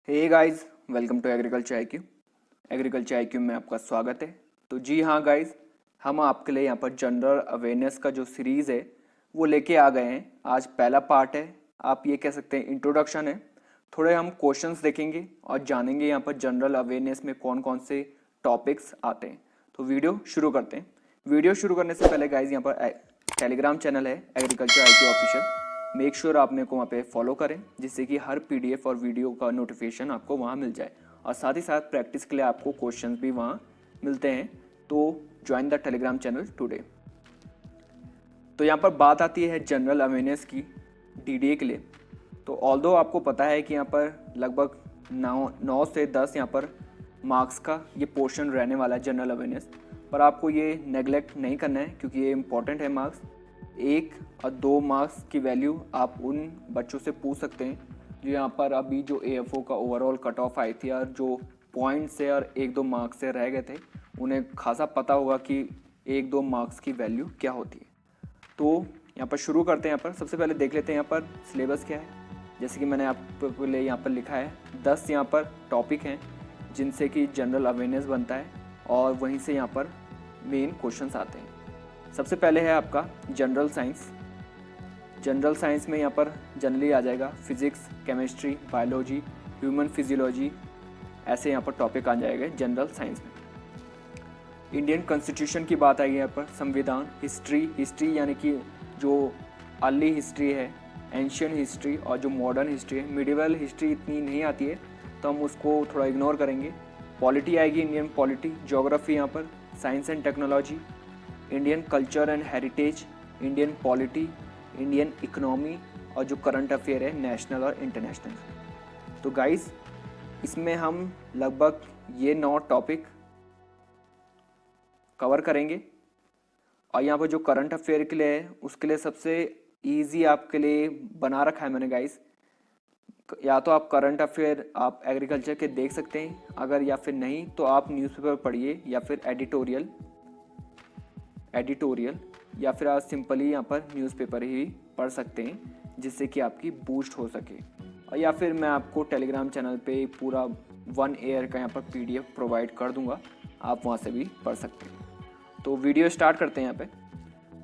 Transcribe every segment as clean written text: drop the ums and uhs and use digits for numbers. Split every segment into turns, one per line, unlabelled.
Hey guys, welcome to agriculture IQ. Agriculture IQ में आपका स्वागत है। तो जी हाँ गाइस, हम आपके लिए यहाँ पर जनरल अवेयरनेस का जो सीरीज़ है वो लेके आ गए हैं। आज पहला पार्ट है, आप ये कह सकते हैं इंट्रोडक्शन है। थोड़े हम क्वेश्चंस देखेंगे और जानेंगे यहाँ पर जनरल अवेयरनेस में कौन कौन से टॉपिक्स आते हैं। तो वीडियो शुरू करते हैं। वीडियो शुरू करने से पहले गाइज यहाँ पर टेलीग्राम चैनल है agriculture IQ official, make sure आप मेरे को वहाँ पे फॉलो करें जिससे कि हर पीडीएफ और वीडियो का नोटिफिकेशन आपको वहाँ मिल जाए और साथ ही साथ प्रैक्टिस के लिए आपको क्वेश्चंस भी वहाँ मिलते हैं। तो join the Telegram channel today. तो यहाँ पर बात आती है जनरल अवेयरनेस की डीडीए के लिए। तो ऑल्दो आपको पता है कि यहाँ पर लगभग 9 से 10 यहाँ पर मार्क्स का ये पोर्शन रहने वाला है जनरल अवेयरनेस, पर आपको ये नेगलेक्ट नहीं करना है क्योंकि ये इम्पॉर्टेंट है। मार्क्स 1 और 2 मार्क्स की वैल्यू आप उन बच्चों से पूछ सकते हैं जो यहाँ पर अभी जो एएफओ का ओवरऑल कट ऑफ आई थी और जो पॉइंट से और 1-2 मार्क्स से रह गए थे, उन्हें खासा पता होगा कि 1-2 मार्क्स की वैल्यू क्या होती है। तो यहाँ पर शुरू करते हैं। यहाँ पर सबसे पहले देख लेते हैं यहाँ पर सिलेबस क्या है। जैसे कि मैंने आपके लिए यहाँ पर लिखा है 10 यहाँ पर टॉपिक हैं जिनसे कि जनरल अवेयरनेस बनता है और वहीं से यहाँ पर मेन क्वेश्चंस आते हैं। सबसे पहले है आपका जनरल साइंस। जनरल साइंस में यहाँ पर जनरली आ जाएगा physics, chemistry, biology, human physiology, ऐसे यहाँ पर टॉपिक आ जाएगा जनरल साइंस में। इंडियन कॉन्स्टिट्यूशन की बात आएगी यहाँ पर, संविधान, हिस्ट्री यानी कि जो अर्ली हिस्ट्री है, एंशियंट हिस्ट्री और जो मॉडर्न हिस्ट्री है। मिडिवल हिस्ट्री इतनी नहीं आती है तो हम उसको थोड़ा इग्नोर करेंगे। पॉलिटी आएगी, इंडियन पॉलिटी, ज्योग्राफी यहाँ पर, science and technology, Indian culture and heritage, Indian polity, Indian economy और जो करंट अफेयर है नेशनल और इंटरनेशनल। तो गाइस इसमें हम लगभग ये 9 टॉपिक कवर करेंगे और यहाँ पर जो करंट अफेयर के लिए है उसके लिए सबसे इजी आपके लिए बना रखा है मैंने गाइस। या तो आप करंट अफेयर आप एग्रीकल्चर के देख सकते हैं, अगर या फिर नहीं तो आप न्यूज़पेपर पढ़िए या फिर एडिटोरियल या फिर आप सिंपली यहाँ पर न्यूज़पेपर ही पढ़ सकते हैं जिससे कि आपकी बूस्ट हो सके। और या फिर मैं आपको टेलीग्राम चैनल पे पूरा 1 ईयर का यहाँ पर पीडीएफ प्रोवाइड कर दूंगा, आप वहाँ से भी पढ़ सकते हैं। तो वीडियो स्टार्ट करते हैं यहाँ पे।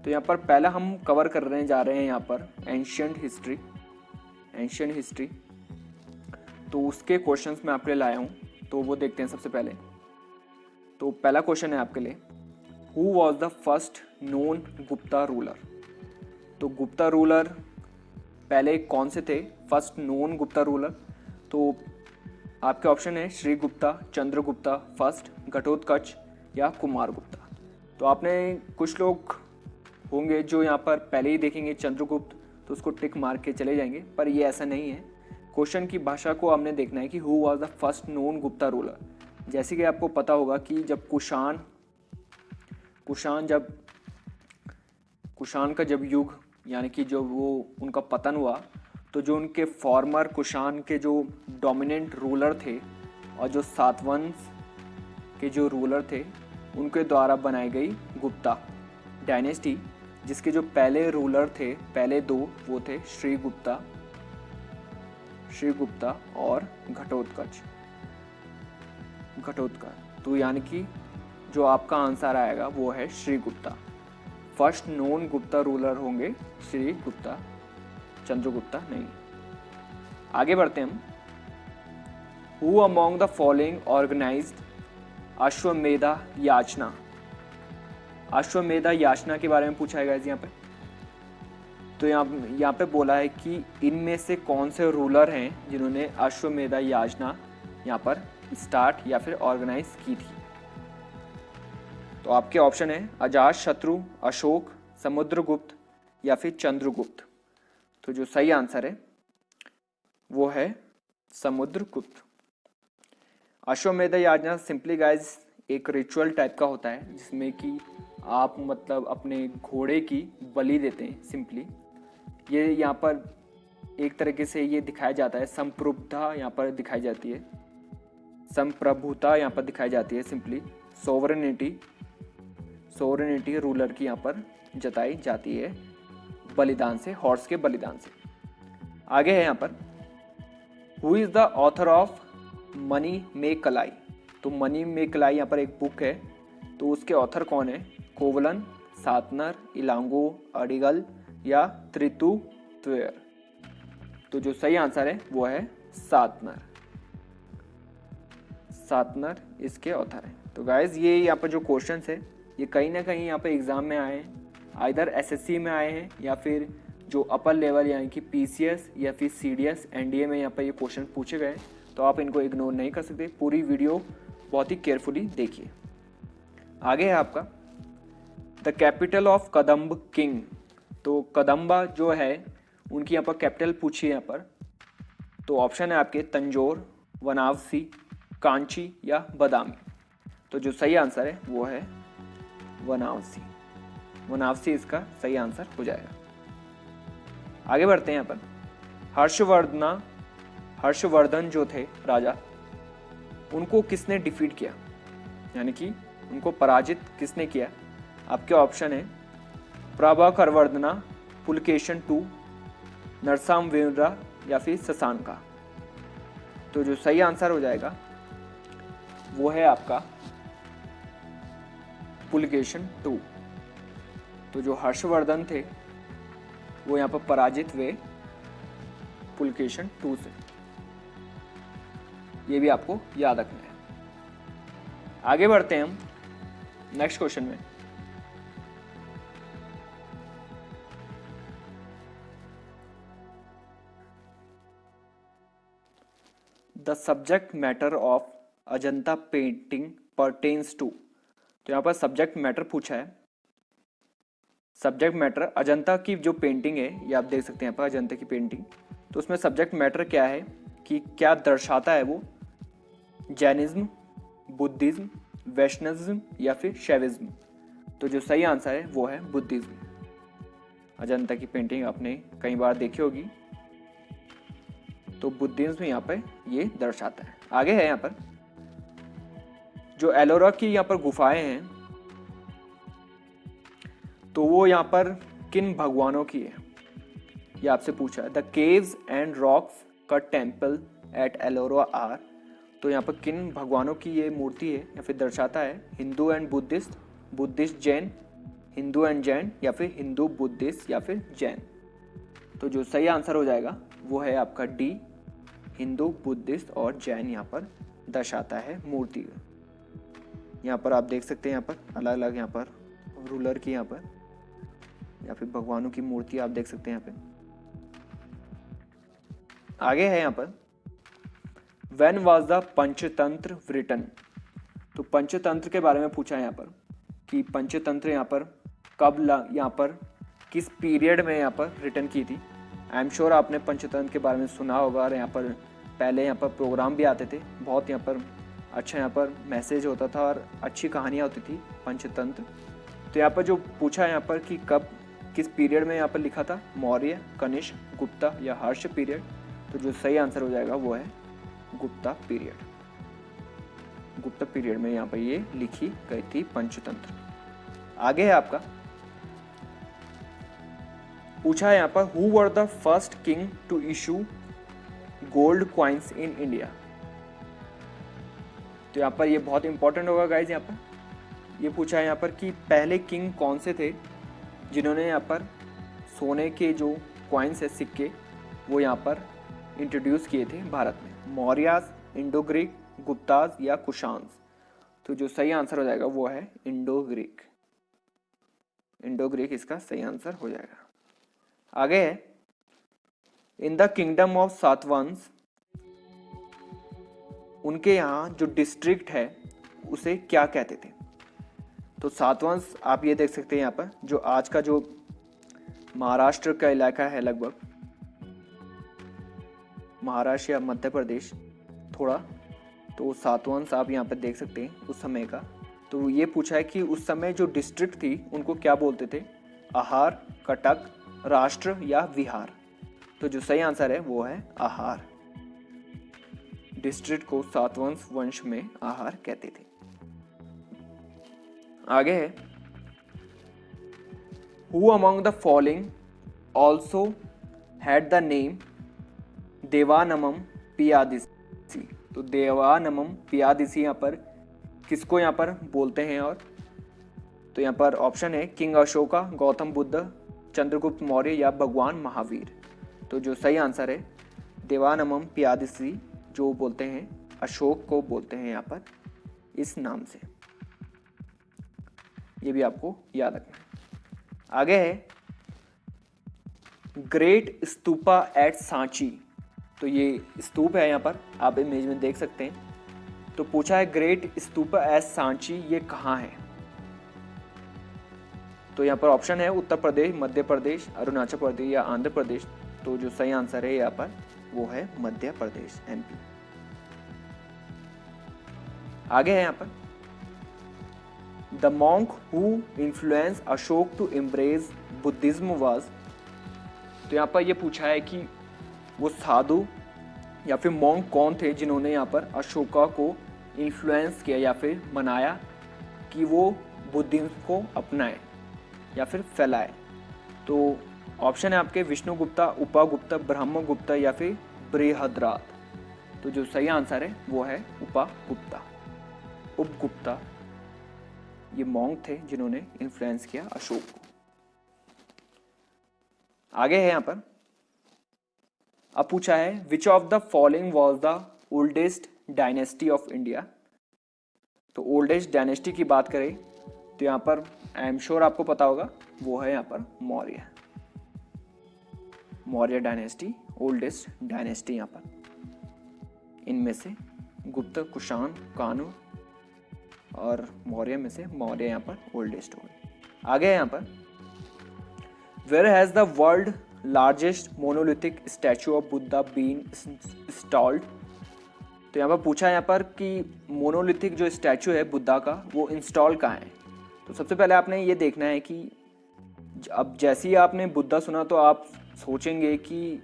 तो यहाँ पर पहला हम कवर करने जा रहे हैं यहाँ पर एंशियंट हिस्ट्री। तो उसके क्वेश्चंस मैं आपके लिए लाया हूँ, तो वो देखते हैं सबसे पहले। तो पहला क्वेश्चन है आपके लिए, who was the first known Gupta ruler. तो गुप्ता रूलर पहले कौन से थे, फर्स्ट नोन गुप्ता रूलर। तो आपके ऑप्शन है श्री गुप्ता, चंद्रगुप्ता फर्स्ट, घटोत्कच या कुमार गुप्ता। तो आपने कुछ लोग होंगे जो यहाँ पर पहले ही देखेंगे चंद्रगुप्त तो उसको टिक मार के चले जाएंगे, पर ये ऐसा नहीं है। क्वेश्चन की भाषा को हमने देखना है कि who was the first known Gupta ruler. जैसे कि आपको पता होगा कि जब कुषाण का जब युग यानी कि जो वो उनका पतन हुआ, तो जो उनके फॉर्मर कुषाण के जो डोमिनेंट रूलर थे और जो सातवंश के जो रूलर थे उनके द्वारा बनाई गई गुप्ता डायनेस्टी, जिसके जो पहले रूलर थे, पहले 2 वो थे श्री गुप्ता और घटोत्कच। तो यानी कि जो आपका आंसर आएगा वो है Shri Gupta. First known Gupta ruler होंगे श्री गुप्ता, चंद्रगुप्ता नहीं। आगे बढ़ते हैं हम। Who among the following organised Ashvamedha yajna के बारे में पूछा है गाइस यहाँ पे। तो यहाँ पे बोला है कि इनमें से कौन से रूलर हैं जिन्होंने अश्वमेधा याचना यहाँ पर स्टार्ट या फिर ऑर्गेनाइज की थी। तो आपके ऑप्शन है अजात शत्रु, अशोक, समुद्रगुप्त या फिर चंद्रगुप्त। तो जो सही आंसर है वो है समुद्रगुप्त। अश्वमेध याचना सिंपली गाइज एक रिचुअल टाइप का होता है जिसमें कि आप मतलब अपने घोड़े की बलि देते हैं सिंपली। ये यहाँ पर एक तरीके से ये दिखाया जाता है, संप्रभुता यहाँ पर दिखाई जाती है, संप्रभुता यहाँ पर दिखाई जाती है सिंपली। सोवरेनिटी रूलर की यहाँ पर जताई जाती है बलिदान से, हॉर्स के बलिदान से। आगे है यहाँ पर who is the author of money में कलाई। तो मनी में कलाई यहाँ पर एक बुक है, तो उसके ऑथर कौन है? कोवलन, सातनर, इलांगो, अडिगल या त्रितु त्वेर। तो जो सही आंसर है वो है सातनर। सातनर इसके ऑथर है। तो गाइज ये यहाँ पर जो क्वेश्चंस है ये कहीं ना कहीं यहाँ पर एग्जाम में आए हैं, आइदर एसएससी में आए हैं या फिर जो अपर लेवल यानी कि पीसीएस या फिर सीडीएस एनडीए में यहाँ पर ये क्वेश्चन पूछे गए। तो आप इनको इग्नोर नहीं कर सकते, पूरी वीडियो बहुत ही केयरफुली देखिए। आगे है आपका the capital of Kadamba king. तो कदम्बा जो है उनकी यहाँ पर कैपिटल पूछी है यहाँ पर। तो ऑप्शन है आपके तंजौर, वनावसी, कांची या बादामी। तो जो सही आंसर है वो है वनावसी। वनावसी इसका सही आंसर हो जाएगा। आगे बढ़ते हैं यहाँ पर हर्षवर्धन जो थे राजा, उनको किसने डिफीट किया, यानी कि उनको पराजित किसने किया? आपके ऑप्शन है प्रभाकरवर्धना, पुलकेशन II, नरसामवीरा या फिर शशांका। तो जो सही आंसर हो जाएगा वो है आपका पुलकेशन II। तो जो हर्षवर्धन थे वो यहाँ पर पराजित हुए पुलकेशन II से। ये भी आपको याद रखना है। आगे बढ़ते हैं हम नेक्स्ट क्वेश्चन में। The subject matter of Ajanta painting pertains to. तो यहाँ पर सब्जेक्ट मैटर पूछा है। सब्जेक्ट मैटर अजंता की जो पेंटिंग है ये आप देख सकते हैं यहाँ पर अजंता की पेंटिंग। तो उसमें सब्जेक्ट मैटर क्या है कि क्या दर्शाता है वो? जैनिज्म, बुद्धिज्म, वैष्णविज्म या फिर शैविज्म। तो जो सही आंसर है वो है बुद्धिज्म। अजंता की पेंटिंग आपने कई बार देखी होगी। तो बुद्धिज्म यहाँ पर ये दर्शाता है। आगे है यहाँ पर जो एलोरा की यहाँ पर गुफाएं हैं तो वो यहाँ पर किन भगवानों की है ये आपसे पूछा है। द केव्स एंड रॉक्स का टेम्पल एट एलोरा आर। तो यहाँ पर किन भगवानों की ये मूर्ति है या फिर दर्शाता है? Hindu and Buddhist, Buddhist Jain, Hindu and Jain या फिर हिंदू बुद्धिस्ट या फिर जैन। तो जो सही आंसर हो जाएगा वो है आपका डी, हिंदू, बुद्धिस्ट और जैन यहाँ पर दर्शाता है मूर्ति। यहाँ पर आप देख सकते हैं यहाँ पर अलग अलग यहाँ पर रूलर की यहाँ पर या फिर भगवानों की मूर्ति आप देख सकते हैं यहाँ पे। आगे है यहाँ पर when was the Panchatantra written. तो पंचतंत्र के बारे में पूछा है यहाँ पर कि पंचतंत्र यहाँ पर कब यहाँ पर किस पीरियड में यहाँ पर रिटन की थी। आई एम श्योर आपने पंचतंत्र के बारे में सुना होगा और यहाँ पर पहले यहाँ पर प्रोग्राम भी आते थे, बहुत यहाँ पर अच्छा यहाँ पर मैसेज होता था और अच्छी कहानियाँ होती थी पंचतंत्र। तो यहाँ पर जो पूछा है यहाँ पर कि कब किस पीरियड में यहाँ पर लिखा था? मौर्य, कनिष्क, गुप्ता या हर्ष पीरियड। तो जो सही आंसर हो जाएगा वो है गुप्ता पीरियड। गुप्ता पीरियड में यहाँ पर ये लिखी गई थी पंचतंत्र। आगे है आपका पूछा है यहाँ पर who were the first king to issue gold coins in India. तो यहाँ पर ये बहुत इंपॉर्टेंट होगा गाइज। यहाँ पर ये पूछा है यहाँ पर कि पहले किंग कौन से थे जिन्होंने यहाँ पर सोने के जो कॉइन्स है, सिक्के, वो यहाँ पर इंट्रोड्यूस किए थे भारत में। मौर्यास, इंडो ग्रीक, गुप्ताज या कुशान्स। तो जो सही आंसर हो जाएगा वो है इंडो ग्रीक। इंडो ग्रीक इसका सही आंसर हो जाएगा। आगे है इन द किंगडम ऑफ सातवांस, उनके यहाँ जो डिस्ट्रिक्ट है उसे क्या कहते थे? तो सातवांश आप ये देख सकते हैं यहाँ पर जो आज का जो महाराष्ट्र का इलाका है, लगभग महाराष्ट्र या मध्य प्रदेश थोड़ा, तो सातवांश आप यहाँ पर देख सकते हैं उस समय का। तो ये पूछा है कि उस समय जो डिस्ट्रिक्ट थी उनको क्या बोलते थे? आहार, कटक, राष्ट्र या विहार। तो जो सही आंसर है वो है आहार। डिस्ट्रिक्ट को सातवांश वंश में आहार कहते थे। आगे है who among the following also had the name Devanampiya Piyadasi. तो देवानमम पियादिसी यहाँ पर किसको यहाँ पर बोलते हैं? और तो यहाँ पर ऑप्शन है किंग अशोका, गौतम बुद्ध, चंद्रगुप्त मौर्य या भगवान महावीर। तो जो सही आंसर है देवानमम पियादिसी, जो बोलते हैं अशोक को बोलते हैं यहाँ पर इस नाम से। ये भी आपको याद रखना है। आगे है ग्रेट स्तूपा एट सांची। तो ये स्तूप है यहाँ पर, आप इमेज में देख सकते हैं। तो पूछा है ग्रेट स्तूपा एट सांची ये कहाँ है? तो यहाँ पर ऑप्शन है उत्तर प्रदेश, मध्य प्रदेश, अरुणाचल प्रदेश या आंध्र प्रदेश। तो जो सही आंसर है यहाँ पर वो है मध्य प्रदेश, एमपी। आगे है यहाँ पर the monk who influence Ashoka to embrace Buddhism was. तो यहाँ पर ये पूछा है कि वो साधु या फिर मॉन्क कौन थे जिन्होंने यहाँ पर अशोका को इन्फ्लुएंस किया या फिर मनाया कि वो बुद्धिज्म को अपनाए या फिर फैलाए। तो ऑप्शन है आपके विष्णुगुप्ता, उपागुप्ता, ब्रह्मगुप्ता या फिर बृहद्राथ। तो जो सही आंसर है वो है उपागुप्ता, उपगुप्ता। ये मॉन्क थे जिन्होंने इन्फ्लुएंस किया अशोक को। आगे है यहाँ पर अब पूछा है which of the following was the oldest dynasty of India. तो ओल्डेस्ट डायनेस्टी की बात करें तो यहाँ पर आई एम श्योर आपको पता होगा, वो है यहाँ पर Maurya. Maurya dynasty oldest dynasty यहाँ पर। इनमें से गुप्त, कुषाण, कानु और मौर्य में से मौर्य यहाँ पर ओल्डेस्ट हो गए। आगे है यहाँ पर where has the world largest monolithic statue of Buddha been installed. तो यहाँ पर पूछा है यहाँ पर कि मोनोलिथिक जो स्टैचू है बुद्धा का वो इंस्टॉल कहाँ है। तो सबसे पहले आपने ये देखना है कि अब जैसे ही आपने बुद्धा सुना तो आप सोचेंगे कि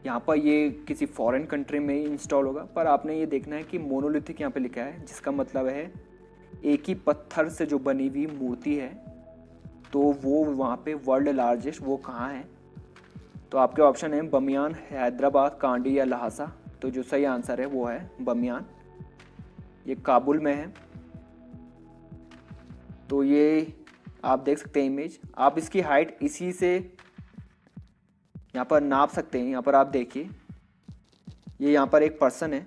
यहाँ पर ये किसी फॉरेन कंट्री में ही इंस्टॉल होगा, पर आपने ये देखना है कि मोनोलिथिक यहाँ पे लिखा है, जिसका मतलब है एक ही पत्थर से जो बनी हुई मूर्ति है। तो वो वहाँ पे वर्ल्ड लार्जेस्ट वो कहाँ है? तो आपके ऑप्शन है बमियान, हैदराबाद, कांडी या लहासा। तो जो सही आंसर है वो है बमियान, ये काबुल में है। तो ये आप देख सकते हैं इमेज, आप इसकी हाइट इसी से यहाँ पर नाप सकते हैं। यहाँ पर आप देखिए, ये यहाँ पर एक पर्सन है,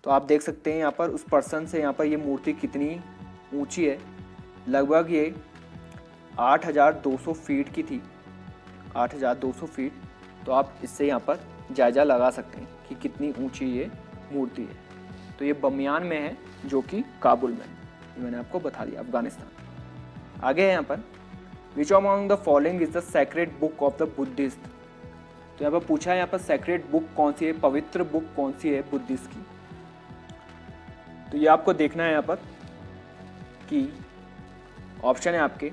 तो आप देख सकते हैं यहाँ पर उस पर्सन से यहाँ पर ये मूर्ति कितनी ऊंची है। लगभग ये 8,200 फीट की थी, 8,200 फीट। तो आप इससे यहाँ पर जायजा लगा सकते हैं कि कितनी ऊंची ये मूर्ति है। तो ये बमियान में है, जो कि काबुल में है। ये मैंने आपको बता दिया, अफगानिस्तान। आगे है यहाँ पर which among the following is the sacred book of the Buddhist. तो यहाँ पर पूछा है यहाँ पर सेक्रेड बुक कौन सी है, पवित्र बुक कौन सी है बुद्धिस्ट की। तो ये आपको देखना है यहाँ पर कि ऑप्शन है आपके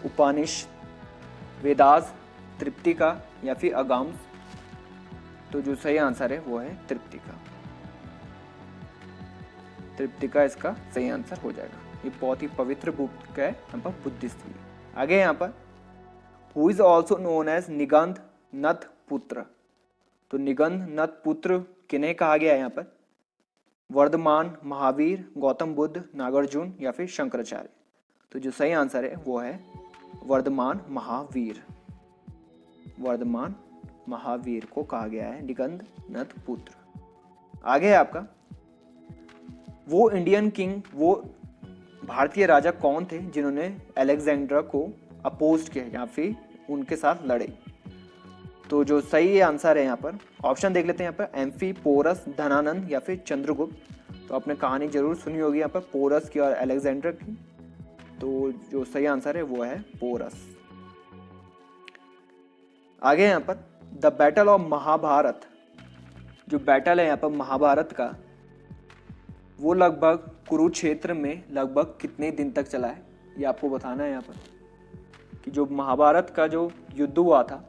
उपनिषद, वेदास, त्रिपिटका या फिर अगाम्स। तो जो सही आंसर है वो है त्रिपिटका। त्रिपिटका इसका सही आंसर हो जाएगा। ये बहुत ही पवित्र बुक है यहाँ पर बुद्धिस्ट की। आगे यहाँ पर who is also known as Nigantha Nataputta. तो निगंध नथ पुत्र किन्हें कहा गया है यहाँ पर? वर्धमान, महावीर, गौतम बुद्ध, नागार्जुन या फिर शंकराचार्य। तो जो सही आंसर है वो है वर्धमान महावीर। वर्धमान महावीर को कहा गया है निगंध नथ पुत्र। आगे है आपका वो इंडियन किंग, वो भारतीय राजा कौन थे जिन्होंने अलेक्जेंडर को अपोज किया या फिर उनके साथ लड़े। तो जो सही आंसर है यहाँ पर ऑप्शन देख लेते हैं यहाँ पर एम्फी, पोरस, धनानंद या फिर चंद्रगुप्त। तो आपने कहानी जरूर सुनी होगी यहाँ पर पोरस की और अलेक्जेंडर की। तो जो सही आंसर है वो है पोरस। आगे यहाँ पर द बैटल ऑफ महाभारत, जो बैटल है यहाँ पर महाभारत का, वो लगभग कुरुक्षेत्र में लगभग कितने दिन तक चला है, ये आपको बताना है यहाँ पर कि जो महाभारत का जो युद्ध हुआ था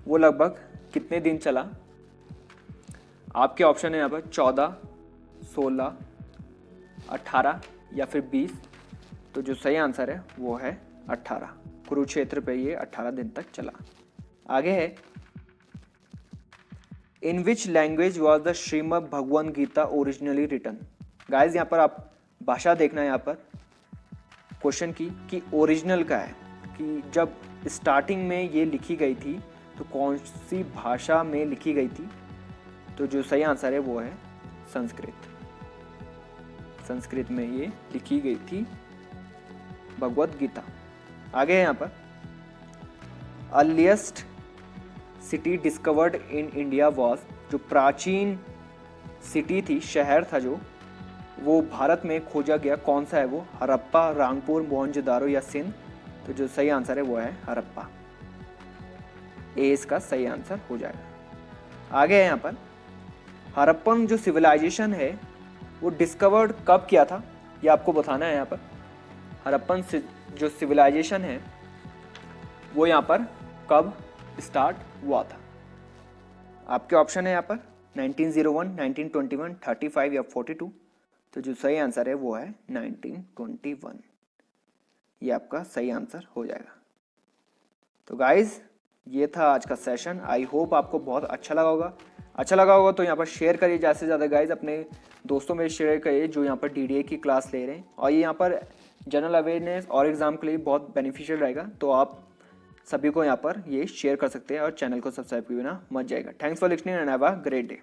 वो लगभग कितने दिन चला। आपके ऑप्शन है यहाँ पर 14, 16, 18 या फिर 20। तो जो सही आंसर है वो है 18। कुरुक्षेत्र पे ये 18 दिन तक चला। आगे है in which language was the Shrimad Bhagavad Gita originally written. Guys यहाँ पर आप भाषा देखना है यहाँ पर क्वेश्चन की कि ओरिजिनल का है कि जब स्टार्टिंग में ये लिखी गई थी तो कौन सी भाषा में लिखी गई थी। तो जो सही आंसर है वो है संस्कृत। संस्कृत में ये लिखी गई थी भगवद गीता। आगे है यहाँ पर earliest city discovered in India was, जो प्राचीन सिटी थी, शहर था जो वो भारत में खोजा गया, कौन सा है वो? हड़प्पा, रांगपुर, मोहनजोदारो या सिंध। तो जो सही आंसर है वो है हड़प्पा। ए इसका सही आंसर हो जाएगा। आगे है यहाँ पर हड़प्पन जो सिविलाइजेशन है वो डिस्कवर्ड कब किया था, ये आपको बताना है यहाँ पर। हड़प्पन जो सिविलाइजेशन है वो यहाँ पर कब स्टार्ट हुआ था। आपके ऑप्शन है यहाँ पर 1901, 1921, 35 या 42। तो जो सही आंसर है वो है 1921। ये आपका सही आंसर हो जाएगा। तो गाइज ये था आज का सेशन। आई होप आपको बहुत अच्छा लगा होगा तो यहाँ पर शेयर करिए ज़्यादा से ज़्यादा गाइज, अपने दोस्तों में शेयर करिए जो यहाँ पर डीडीए की क्लास ले रहे हैं। और ये यहाँ पर जनरल अवेयरनेस और एग्ज़ाम के लिए बहुत बेनिफिशियल रहेगा, तो आप सभी को यहाँ पर ये शेयर कर सकते हैं और चैनल को सब्सक्राइब किए बिना मत जाएगा। Thanks for listening and have a great day.